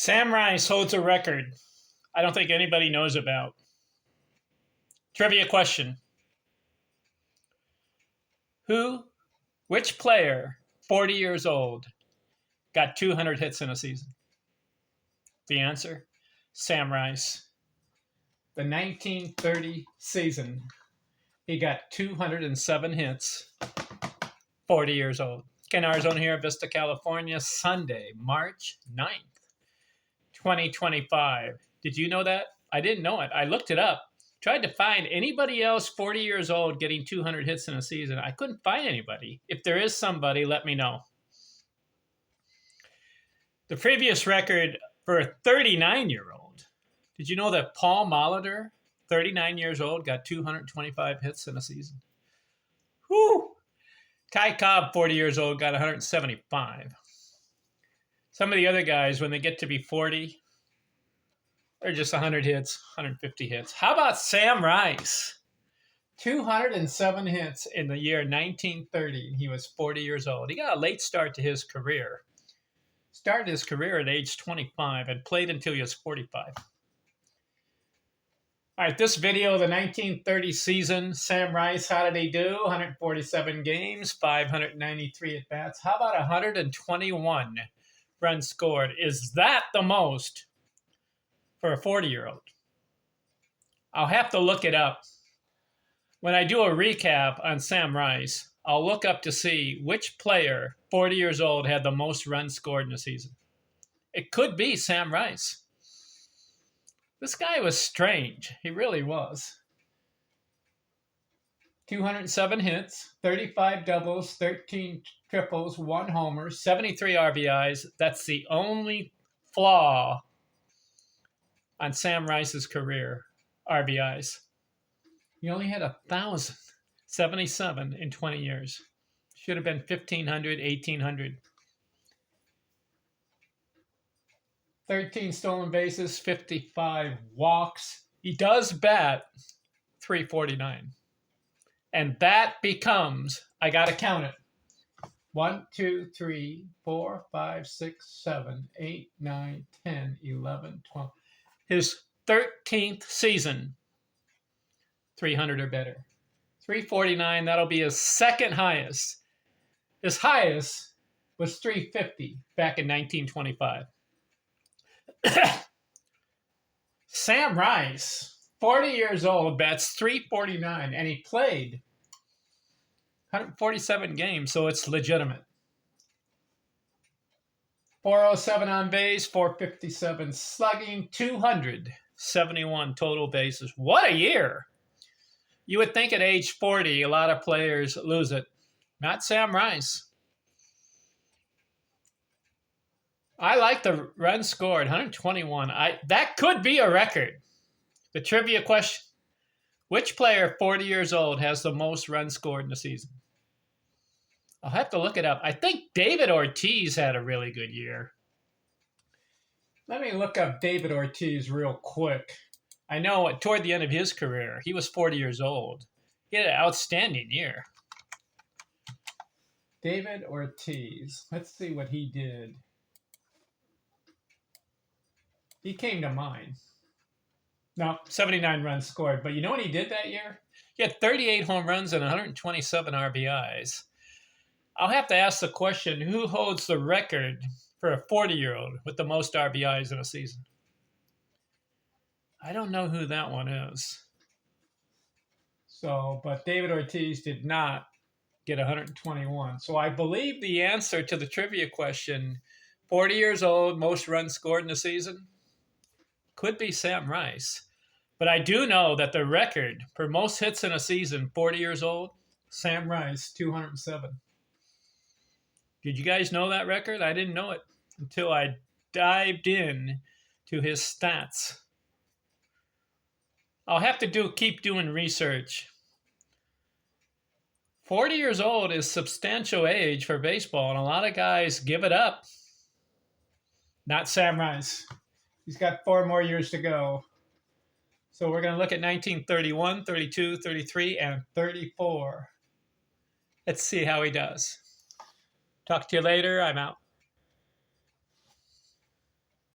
Sam Rice holds a record I don't think anybody knows about. Trivia question. Which player, 40 years old, got 200 hits in a season? The answer, Sam Rice. The 1930 season, he got 207 hits, 40 years old. Ken Arzona here, Vista, California, Sunday, March 9th, 2025. Did you know that? I didn't know it. I looked it up. Tried to find anybody else 40 years old getting 200 hits in a season. I couldn't find anybody. If there is somebody, let me know. The previous record for a 39-year-old. Did you know that Paul Molitor, 39 years old, got 225 hits in a season? Whew! Ty Cobb, 40 years old, got 175. Some of the other guys, when they get to be 40, they're just 100 hits, 150 hits. How about Sam Rice? 207 hits in the year 1930. He was 40 years old. He got a late start to his career. Started his career at age 25 and played until he was 45. All right, this video, the 1930 season, Sam Rice, how did he do? 147 games, 593 at-bats. How about 121 runs scored? Is that the most for a 40-year-old? I'll have to look it up. When I do a recap on Sam Rice, I'll look up to see which player, 40 years old, had the most runs scored in a season. It could be Sam Rice. This guy was strange. He really was. 207 hits, 35 doubles, 13 triples, 1 homer, 73 RBIs. That's the only flaw on Sam Rice's career, RBIs. He only had 1,077 in 20 years. Should have been 1,500, 1,800. 13 stolen bases, 55 walks. He does bat .349. And that becomes, I got to count it, 1, 2, 3, 4, 5, 6, 7, 8, 9, 10, 11, 12. His 13th season, 300 or better. 349, that'll be his second highest. His highest was 350 back in 1925. Sam Rice, 40 years old, bats .349, and he played 147 games, so it's legitimate. 407 on base, 457 slugging, 271 total bases. What a year! You would think at age 40, a lot of players lose it. Not Sam Rice. I like the runs scored, 121. That could be a record. The trivia question, which player 40 years old has the most runs scored in a season? I'll have to look it up. I think David Ortiz had a really good year. Let me look up David Ortiz real quick. I know toward the end of his career, he was 40 years old. He had an outstanding year. David Ortiz. Let's see what he did. He came to mind. No, 79 runs scored. But you know what he did that year? He had 38 home runs and 127 RBIs. I'll have to ask the question, who holds the record for a 40-year-old with the most RBIs in a season? I don't know who that one is. But David Ortiz did not get 121. So I believe the answer to the trivia question, 40 years old, most runs scored in a season, could be Sam Rice. But I do know that the record for most hits in a season, 40 years old, Sam Rice, 207. Did you guys know that record? I didn't know it until I dived in to his stats. I'll have to keep doing research. 40 years old is substantial age for baseball, and a lot of guys give it up. Not Sam Rice. He's got 4 more years to go. So we're going to look at 1931, 32, 33, and 34. Let's see how he does. Talk to you later. I'm out.